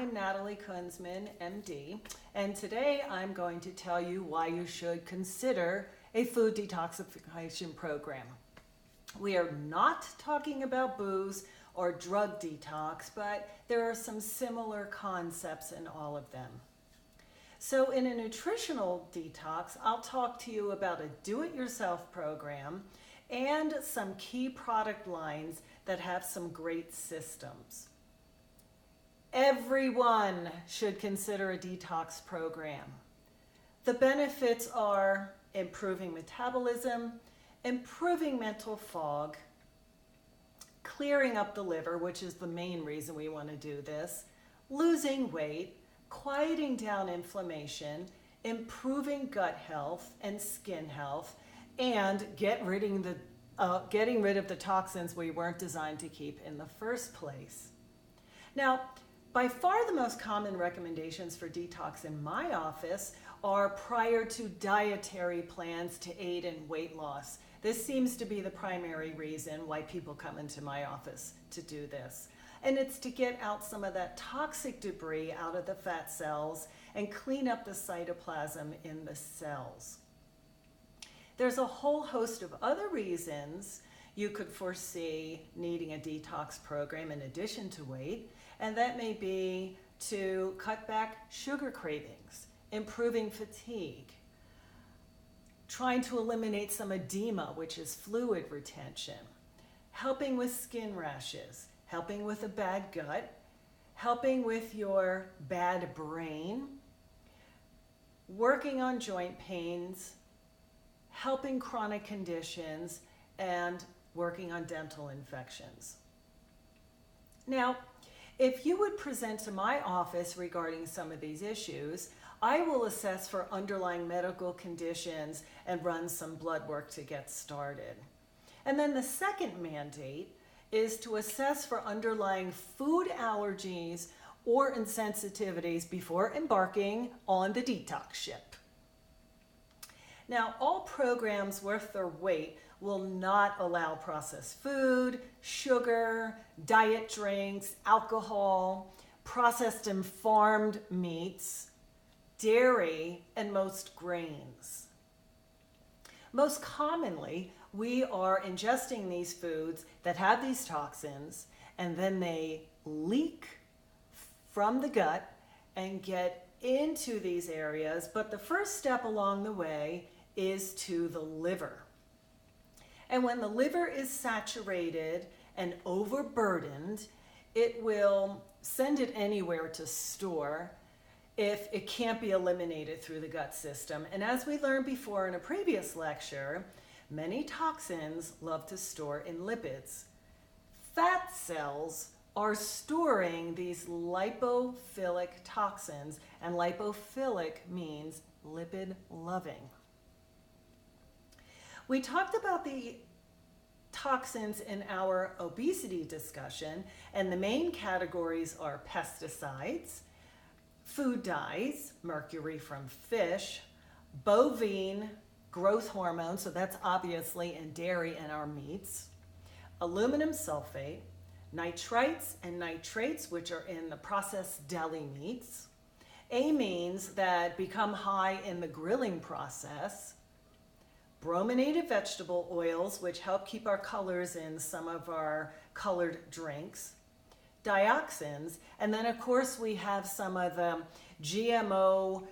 I'm Natalie Kunsman, MD, and today I'm going to tell you why you should consider a food detoxification program. We are not talking about booze or drug detox, but there are some similar concepts in all of them. So in a nutritional detox, I'll talk to you about a do-it-yourself program and some key product lines that have some great systems. Everyone should consider a detox program. The benefits are improving metabolism, improving mental fog, clearing up the liver, which is the main reason we want to do this, losing weight, quieting down inflammation, improving gut health and skin health, and getting rid of the toxins we weren't designed to keep in the first place. Now, by far the most common recommendations for detox in my office are prior to dietary plans to aid in weight loss. This seems to be the primary reason why people come into my office to do this. And it's to get out some of that toxic debris out of the fat cells and clean up the cytoplasm in the cells. There's a whole host of other reasons you could foresee needing a detox program in addition to weight, and that may be to cut back sugar cravings, improving fatigue, trying to eliminate some edema, which is fluid retention, helping with skin rashes, helping with a bad gut, helping with your bad brain, working on joint pains, helping chronic conditions, and working on dental infections. Now, if you would present to my office regarding some of these issues, I will assess for underlying medical conditions and run some blood work to get started. And then the second mandate is to assess for underlying food allergies or insensitivities before embarking on the detox ship. Now, all programs worth their weight will not allow processed food, sugar, diet drinks, alcohol, processed and farmed meats, dairy, and most grains. Most commonly, we are ingesting these foods that have these toxins, and then they leak from the gut and get into these areas, but the first step along the way is to the liver. And when the liver is saturated and overburdened, it will send it anywhere to store if it can't be eliminated through the gut system. And as we learned before in a previous lecture, many toxins love to store in lipids. Fat cells are storing these lipophilic toxins, and lipophilic means lipid-loving. We talked about the toxins in our obesity discussion, and the main categories are pesticides, food dyes, mercury from fish, bovine growth hormone, so that's obviously in dairy and our meats, aluminum sulfate, nitrites and nitrates, which are in the processed deli meats, amines that become high in the grilling process, brominated vegetable oils, which help keep our colors in some of our colored drinks, dioxins, and then of course we have some of the GMO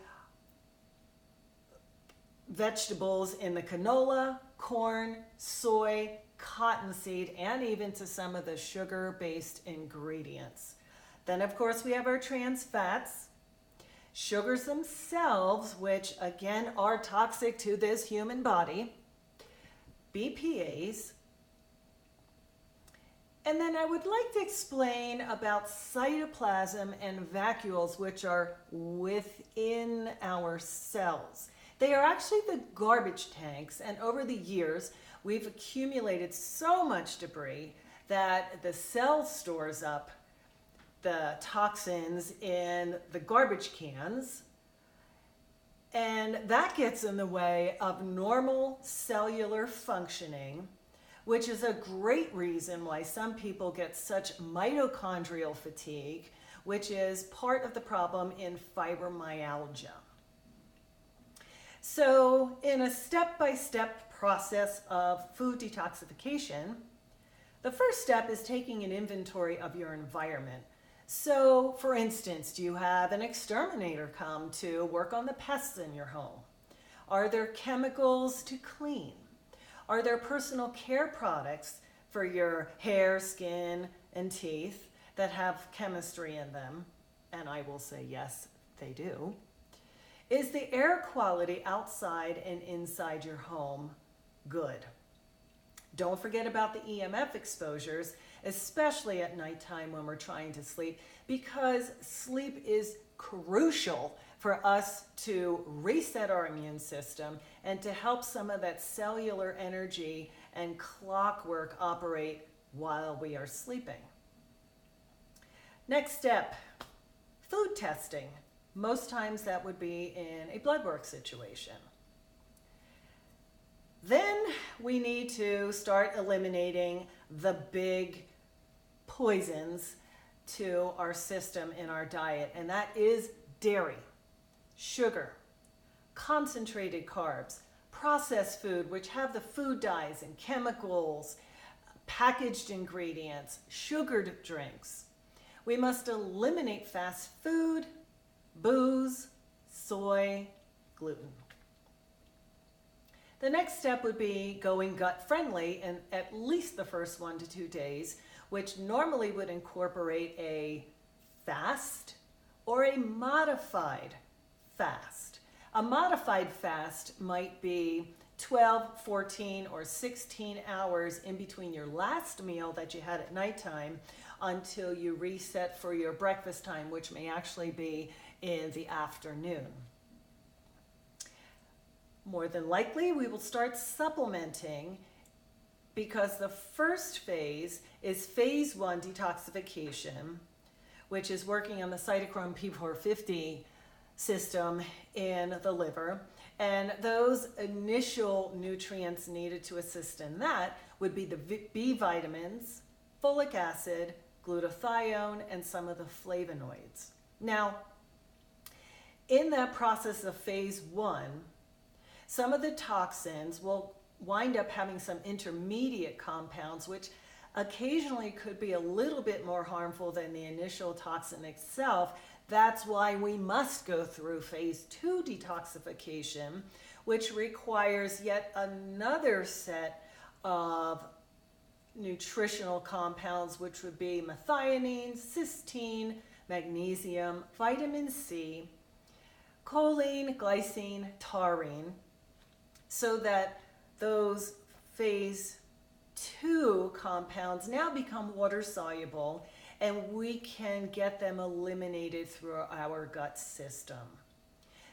vegetables in the canola, corn, soy, cottonseed, and even to some of the sugar-based ingredients. Then of course we have our trans fats, sugars themselves, which again are toxic to this human body, BPAs, and then I would like to explain about cytoplasm and vacuoles, which are within our cells. They are actually the garbage tanks, and over the years, we've accumulated so much debris that the cell stores up the toxins in the garbage cans, and that gets in the way of normal cellular functioning, which is a great reason why some people get such mitochondrial fatigue, which is part of the problem in fibromyalgia. So in a step-by-step process of food detoxification, the first step is taking an inventory of your environment. So, for instance, do you have an exterminator come to work on the pests in your home? Are there chemicals to clean? Are there personal care products for your hair, skin, and teeth that have chemistry in them? And I will say yes, they do. Is the air quality outside and inside your home good? Don't forget about the EMF exposures, especially at nighttime when we're trying to sleep, because sleep is crucial for us to reset our immune system and to help some of that cellular energy and clockwork operate while we are sleeping. Next step, food testing. Most times that would be in a blood work situation. Then we need to start eliminating the big poisons to our system in our diet, and that is dairy, sugar, concentrated carbs, processed food, which have the food dyes and chemicals, packaged ingredients, sugared drinks. We must eliminate fast food, booze, soy, gluten. The next step would be going gut friendly in at least the first 1 to 2 days, which normally would incorporate a fast or a modified fast. A modified fast might be 12, 14, or 16 hours in between your last meal that you had at nighttime until you reset for your breakfast time, which may actually be in the afternoon. More than likely, we will start supplementing because the first phase is phase 1 detoxification, which is working on the cytochrome P450 system in the liver. And those initial nutrients needed to assist in that would be the B vitamins, folic acid, glutathione, and some of the flavonoids. Now, in that process of phase 1, some of the toxins will wind up having some intermediate compounds, which occasionally could be a little bit more harmful than the initial toxin itself. That's why we must go through phase 2 detoxification, which requires yet another set of nutritional compounds, which would be methionine, cysteine, magnesium, vitamin C, choline, glycine, taurine, so that those phase 2 compounds now become water soluble and we can get them eliminated through our gut system.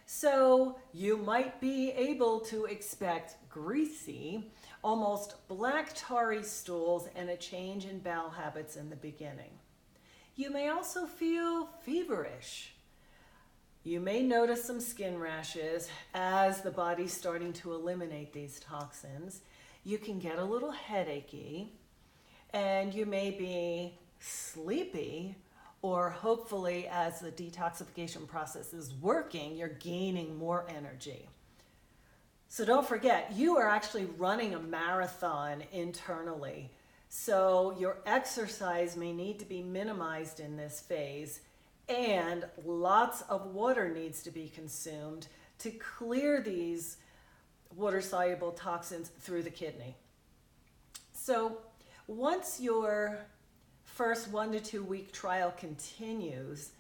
So you might be able to expect greasy, almost black tarry stools and a change in bowel habits in the beginning. You may also feel feverish. You may notice some skin rashes as the body's starting to eliminate these toxins. You can get a little headachy, and you may be sleepy, or hopefully as the detoxification process is working, you're gaining more energy. So don't forget, you are actually running a marathon internally. So your exercise may need to be minimized in this phase, and lots of water needs to be consumed to clear these water-soluble toxins through the kidney. So once your first 1 to 2 week trial continues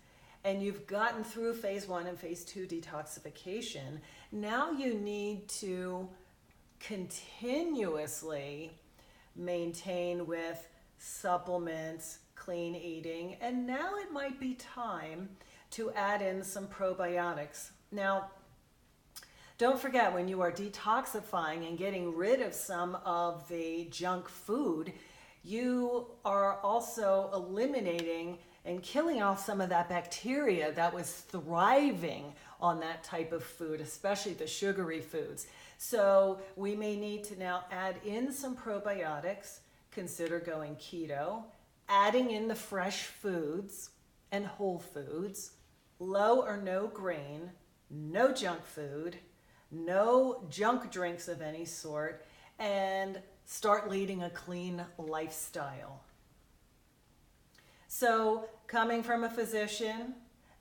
and you've gotten through phase 1 and phase 2 detoxification, now you need to continuously maintain with supplements, clean eating, and now it might be time to add in some probiotics. Now, don't forget, when you are detoxifying and getting rid of some of the junk food, you are also eliminating and killing off some of that bacteria that was thriving on that type of food, especially the sugary foods. So we may need to now add in some probiotics, consider going keto, adding in the fresh foods, and whole foods, low or no grain, no junk food, no junk drinks of any sort, and start leading a clean lifestyle. So, coming from a physician,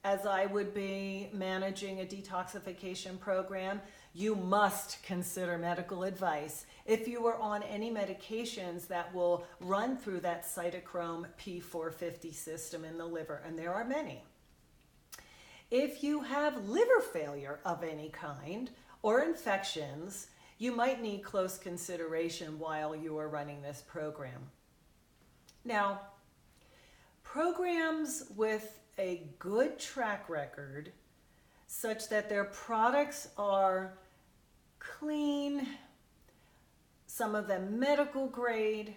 as I would be managing a detoxification program, you must consider medical advice if you are on any medications that will run through that cytochrome P450 system in the liver, and there are many. If you have liver failure of any kind or infections, you might need close consideration while you are running this program. Now, programs with a good track record, such that their products are clean, some of them medical grade,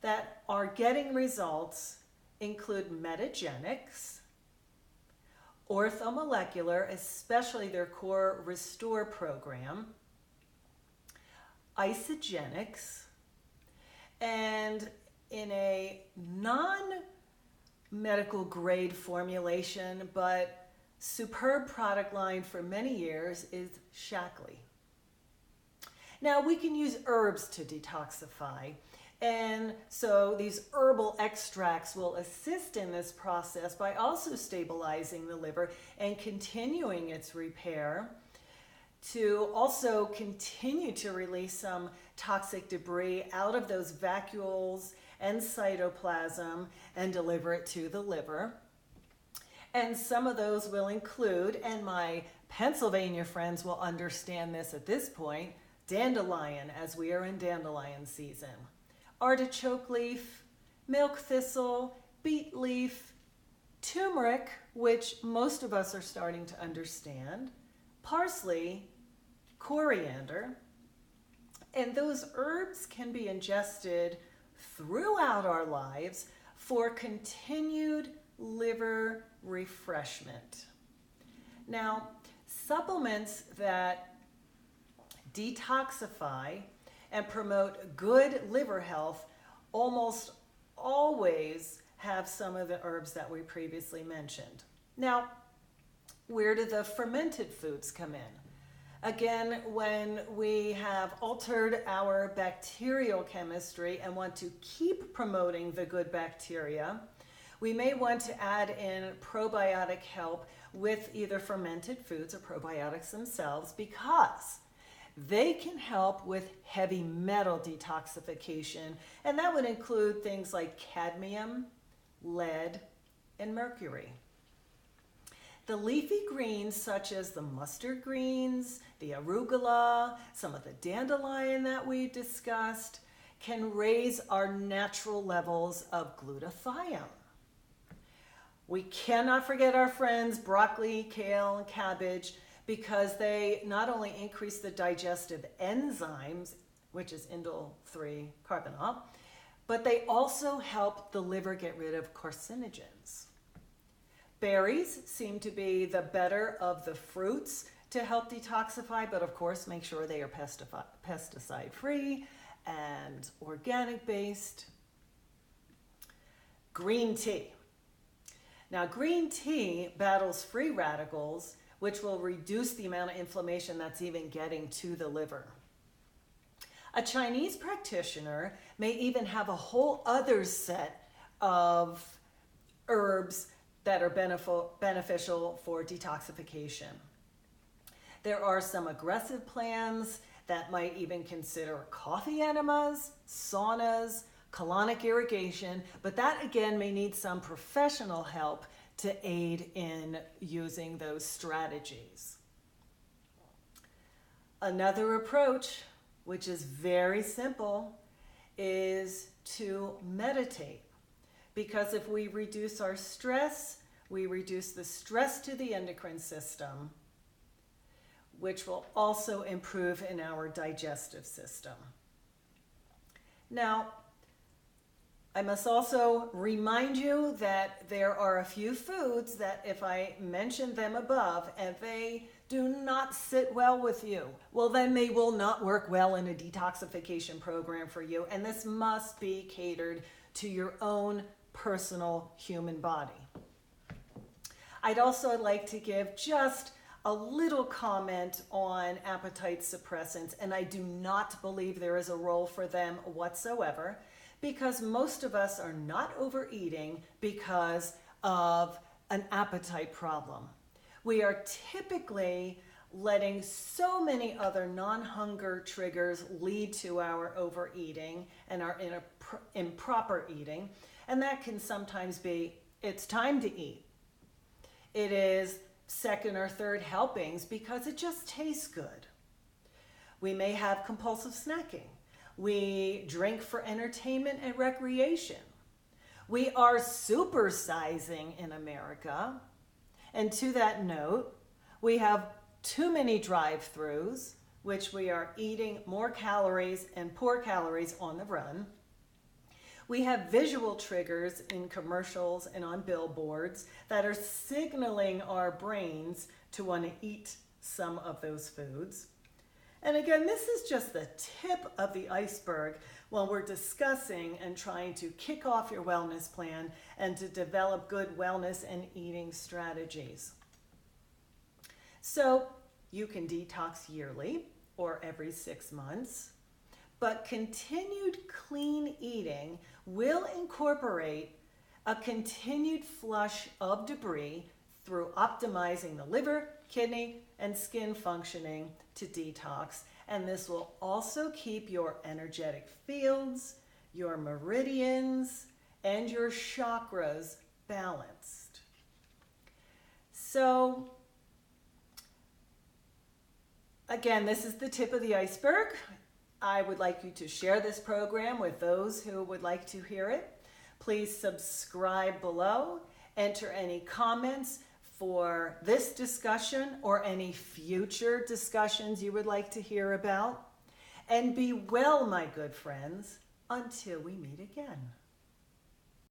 that are getting results, include Metagenics, Orthomolecular, especially their Core Restore program, Isogenics, and in a non-medical grade formulation, but superb product line for many years, is Shaklee. Now, we can use herbs to detoxify, and so these herbal extracts will assist in this process by also stabilizing the liver and continuing its repair, to also continue to release some toxic debris out of those vacuoles and cytoplasm and deliver it to the liver. And some of those will include, and my Pennsylvania friends will understand this at this point, dandelion, as we are in dandelion season, artichoke leaf, milk thistle, beet leaf, turmeric, which most of us are starting to understand, parsley, coriander, and those herbs can be ingested throughout our lives for continued liver refreshment. Now, supplements that detoxify and promote good liver health almost always have some of the herbs that we previously mentioned. Now, where do the fermented foods come in? Again, when we have altered our bacterial chemistry and want to keep promoting the good bacteria, we may want to add in probiotic help with either fermented foods or probiotics themselves, because they can help with heavy metal detoxification, and that would include things like cadmium, lead, and mercury. The leafy greens, such as the mustard greens, the arugula, some of the dandelion that we discussed, can raise our natural levels of glutathione. We cannot forget our friends broccoli, kale, and cabbage, because they not only increase the digestive enzymes, which is indole 3 carbonyl, but they also help the liver get rid of carcinogens. Berries seem to be the better of the fruits to help detoxify, but of course make sure they are pesticide free and organic based. Green tea. Now, green tea battles free radicals, which will reduce the amount of inflammation that's even getting to the liver. A Chinese practitioner may even have a whole other set of herbs that are beneficial for detoxification. There are some aggressive plans that might even consider coffee enemas, saunas, colonic irrigation, but that again may need some professional help to aid in using those strategies. Another approach, which is very simple, is to meditate. Because if we reduce our stress, we reduce the stress to the endocrine system, which will also improve in our digestive system. Now, I must also remind you that there are a few foods that if I mentioned them above and they do not sit well with you, well then they will not work well in a detoxification program for you, and this must be catered to your own personal human body. I'd also like to give just a little comment on appetite suppressants, and I do not believe there is a role for them whatsoever, because most of us are not overeating because of an appetite problem. We are typically letting so many other non-hunger triggers lead to our overeating and our improper eating, and that can sometimes be, it's time to eat. It is second or third helpings because it just tastes good. We may have compulsive snacking. We drink for entertainment and recreation. We are supersizing in America. And to that note, we have too many drive-thrus, which we are eating more calories and poor calories on the run. We have visual triggers in commercials and on billboards that are signaling our brains to want to eat some of those foods. And again, this is just the tip of the iceberg when we're discussing and trying to kick off your wellness plan and to develop good wellness and eating strategies. So you can detox yearly or every 6 months, but continued clean eating will incorporate a continued flush of debris through optimizing the liver, kidney, and skin functioning to detox. And this will also keep your energetic fields, your meridians, and your chakras balanced. So, again, this is the tip of the iceberg. I would like you to share this program with those who would like to hear it. Please subscribe below. Enter any comments for this discussion or any future discussions you would like to hear about. And be well, my good friends, until we meet again.